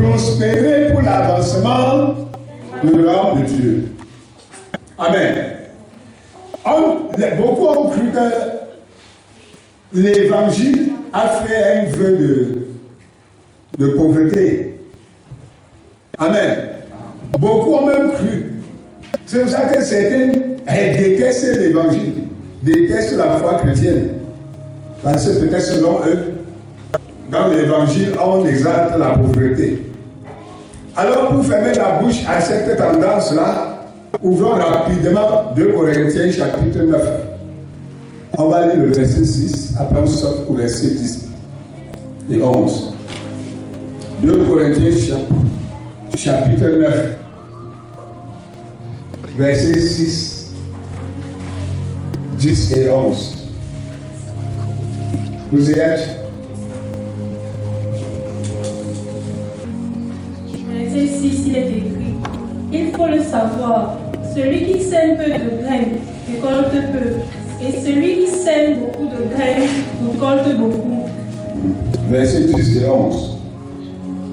prospérer pour l'avancement de l'homme de Dieu. Amen. Beaucoup ont cru que l'évangile a fait un vœu de pauvreté. Amen. Beaucoup ont même cru. C'est pour ça que certains détestent l'évangile, détestent la foi chrétienne. Parce que peut-être selon eux, dans l'évangile, on exalte la pauvreté. Alors pour fermer la bouche à cette tendance-là, ouvrons rapidement 2 Corinthiens chapitre 9. On va lire le verset 6, après on sort au verset 10 et 11. 2 Corinthiens chapitre 9, verset 6, 10 et 11. Vous y êtes? Verset 6, il est écrit: il faut le savoir, celui qui sème peu de graines récolte peu, et celui qui sème beaucoup de graines récolte beaucoup. Verset 10 et 11.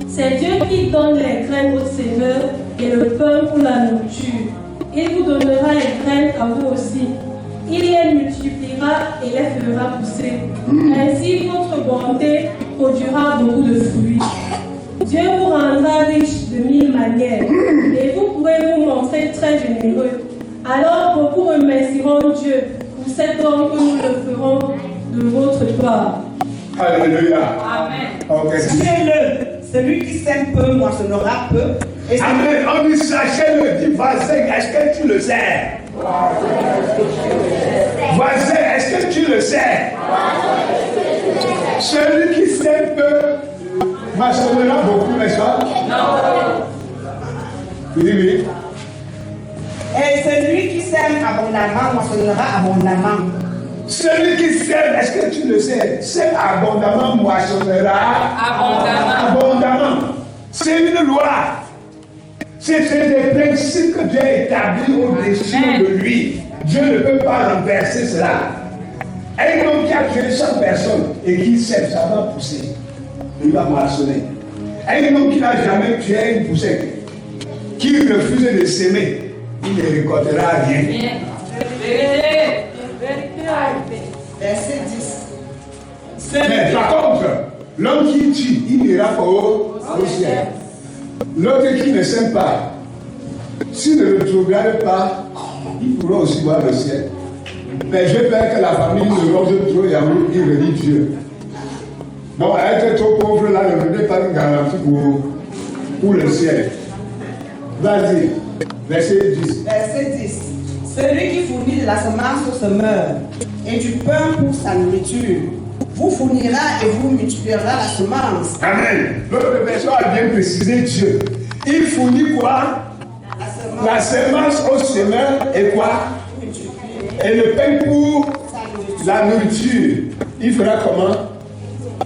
C'est Dieu qui donne les graines au semeur et le pain pour la nourriture. Il vous donnera les graines à vous aussi. Il les multipliera et les fera pousser. Ainsi, votre bonté produira beaucoup de fruits. Dieu vous rendra riche de 1000 manières et vous pourrez vous montrer très généreux. Alors, beaucoup remercieront Dieu pour cet don que nous le ferons de votre part. Alléluia. Amen. Okay. Sachez-le, celui qui sème peu moissonnera peu. Et Amen. On dit sachez-le, dit voisin, est-ce que tu le sais? Voisin, est-ce que tu le sais? Celui qui sème peu moissonnera beaucoup, n'est-ce pas? Non. Oui. Et celui qui sème abondamment moissonnera abondamment. Celui qui sème, est-ce que tu le sais? Sème abondamment, moissonnera abondamment. C'est une loi. C'est des principes que Dieu a établis au-dessus de lui. Dieu ne peut pas renverser cela. Un homme qui a tué 100 personnes et qui sème, ça va pousser. Il va moissonner. Un homme qui n'a jamais tué une poussette, qui refuse de s'aimer, il ne récoltera rien. Verset 10. Mais par contre, l'homme qui tue, il ira au ciel. L'autre qui ne s'aime pas, s'il ne le trouvera pas, il pourra aussi voir le ciel. Mais je peur que la famille ne rose trop et amour, il redit Dieu. Donc, être trop pauvre là ne venait pas une garantie pour le ciel. Vas-y, verset 10. Verset 10. Celui qui fournit de la semence au semeur et du pain pour sa nourriture vous fournira et vous multipliera la semence. Amen. L'autre version a bien précisé Dieu. Il fournit quoi? La semence au semeur et quoi? Et le pain pour la nourriture. Il fera comment?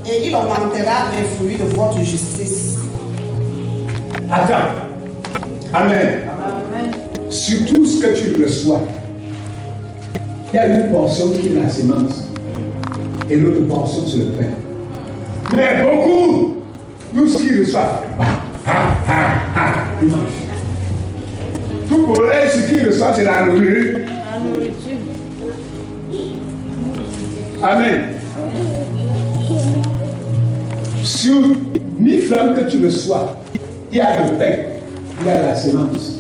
Et il augmentera les fruits de votre justice. Attends. Amen. Sur tout ce que tu reçois, il y a une portion qui est la semence et l'autre portion c'est le pain. Mais beaucoup, tout ce qu'ils reçoivent, ils mangent. Tout pour eux, ce qu'ils reçoivent, c'est la nourriture. Amen. Sur 1000 francs que tu reçois, il y a le pain, il y a la semence.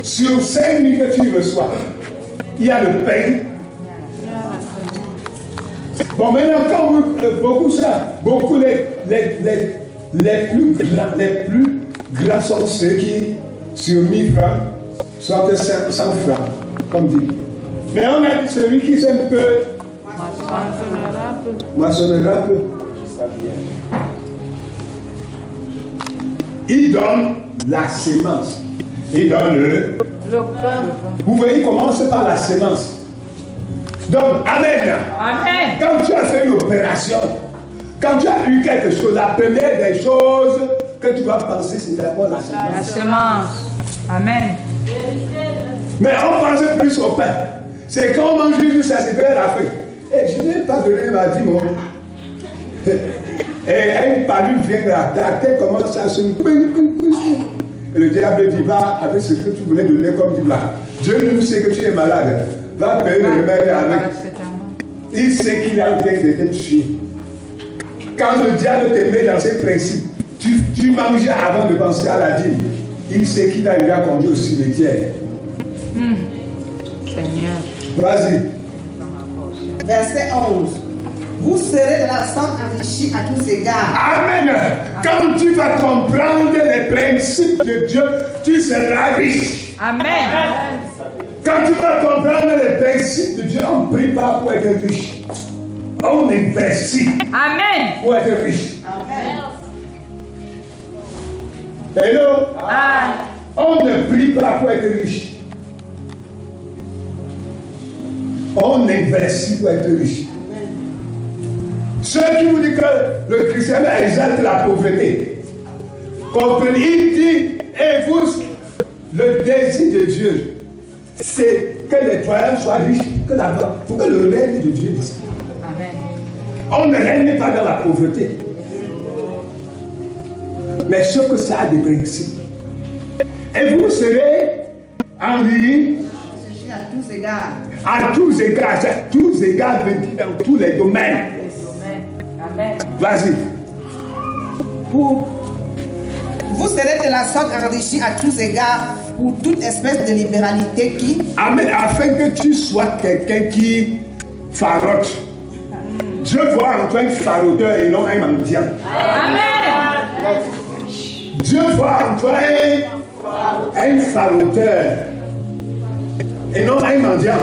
Sur 5000 que tu reçois, il y a le pain. Bon, maintenant, quand beaucoup les plus grands sont ceux qui, sur 1000 francs, sortent 100 francs, comme dit. Mais on a dit celui qui s'aime peu, moissonnera peu. Il donne la sémence. Il donne le pain. Vous voyez, commence par la sémence. Donc, Amen. Amen. Quand tu as fait une opération, quand tu as eu quelque chose, la première des choses que tu vas penser, c'est d'abord la sémence. La semence. Amen. Mais on pense plus au pain. C'est quand on mange juste ça, c'est vers la fin. Et je n'ai pas donné ma vie, moi. Et une palud vient de la tête, commence à se... Et le diable dit, va avec ce que tu voulais donner comme du là. Dieu nous sait que tu es malade. Va payer le remède avec. Il sait qu'il a bien de te tuer. Quand le diable te met dans ses principes, tu manges avant de penser à la dîme. Il sait qu'il a déjà conduit au cimetière. Seigneur. Vas-y. Verset 11. Vous serez de la sorte enrichis à tous égards. Amen. Quand tu vas comprendre les principes de Dieu, tu seras riche. Amen. Quand tu vas comprendre les principes de Dieu, on ne prie pas pour être riche. On investit Amen. pour être riche. Amen. Hello? Ah. On ne prie pas pour être riche. On investit pour être riche. Ceux qui vous disent que le christianisme exalte la pauvreté, comprenez, il dit, et vous, le désir de Dieu, c'est que les croyants soient riches, que la pour que le règne de Dieu descende. Amen. On ne règne pas dans la pauvreté. Mais ce que ça a des principes. Et vous serez enrichis À tous égards. à tous égards. Tous égards veut dire dans tous les domaines. Amen. Vas-y. Vous serez de la sorte enrichis à tous égards pour toute espèce de libéralité qui, Amen. Afin que tu sois quelqu'un qui farote. Dieu voit en toi un faroteur et non un mendiant. Amen. Dieu voit en toi un faroteur et non un mendiant.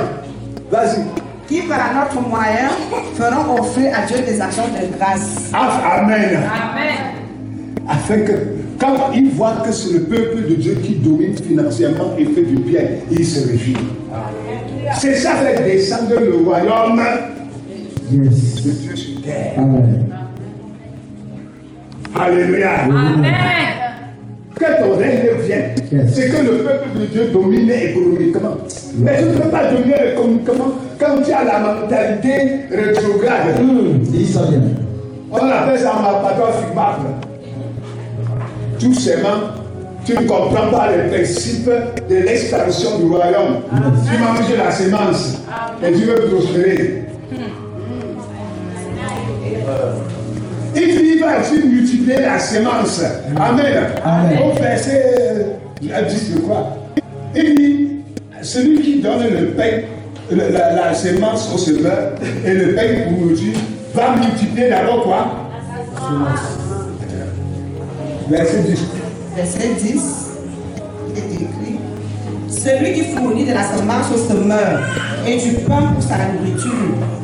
Vas-y. qui par notre moyen feront offrir à Dieu des actions de grâce. Amen. Amen. Afin que, quand il voit que c'est le peuple de Dieu qui domine financièrement et fait du bien, il se réjouit. C'est ça fait descendre le royaume de Dieu sur terre. Amen. Alléluia. Amen. Que ton règne vienne. Yes. C'est que le peuple de Dieu domine économiquement. Mais tu ne peux pas dominer économiquement quand tu as la mentalité rétrograde. Dis ça bien. On appelle ça un patron fumable. Tout simplement, tu ne comprends pas les principes de l'expansion du royaume. Tu manges la semence et tu veux prospérer. Il va multiplier la semence. Amen. Amen. Au verset 10, je crois. Il dit, celui qui donne le pain, la semence au semeur et le pain pour aujourd'hui, va multiplier d'abord quoi? Verset 10. Verset 10, il est écrit: celui qui fournit de la semence au semeur et du pain pour sa nourriture,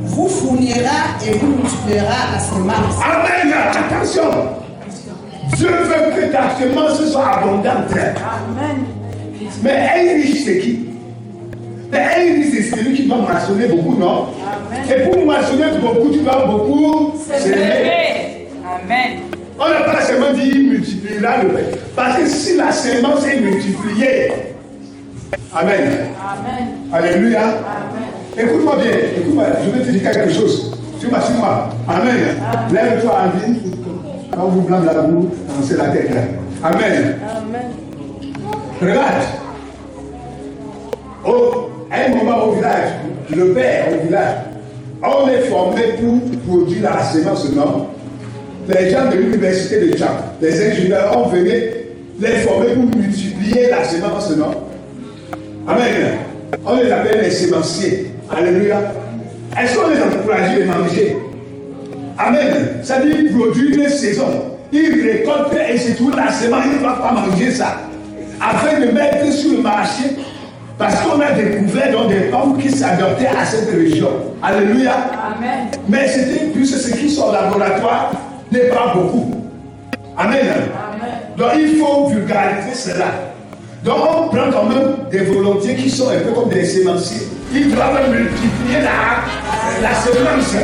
vous fournira et vous multipliera la semence. Amen. Attention. Dieu veut que ta semence soit abondante. Amen. Mais un riche, c'est qui? Mais un riche, c'est celui qui va maçonner beaucoup, non? Amen. Et pour maçonner beaucoup, tu vas beaucoup s'aimer. S'aimer. Amen. On n'a pas seulement dit il multipliera le pain. Parce que si la semence est multipliée, Amen. Amen. Alléluia. Amen. Écoute-moi bien, écoute-moi, je vais te dire quelque chose. Tu m'assures moi. Amen. Lève-toi en vie. Quand vous blâmez la boue, c'est la tête. Amen. Amen. Regarde. À un moment au village, le père au village, on est formé pour produire la semence, non? Les gens de l'université de Tchad, les ingénieurs, on venait les former pour multiplier la semence, non? Amen. On les appelle les sémenciers. Alléluia. Est-ce qu'on les encourage de manger? Amen. Ça dit qu'ils produisent une saison. Ils récoltent et c'est tout la semence. Ils ne doivent pas manger ça. Afin de mettre sur le marché. Parce qu'on a découvert dans des pommes qui s'adaptaient à cette région. Alléluia. Amen. Mais c'était plus ce qui sont au laboratoire n'est pas beaucoup. Amen. Amen. Donc il faut vulgariser cela. Donc on prend quand même des volontiers qui sont un peu comme des sémenciers. Ils doivent multiplier la semence.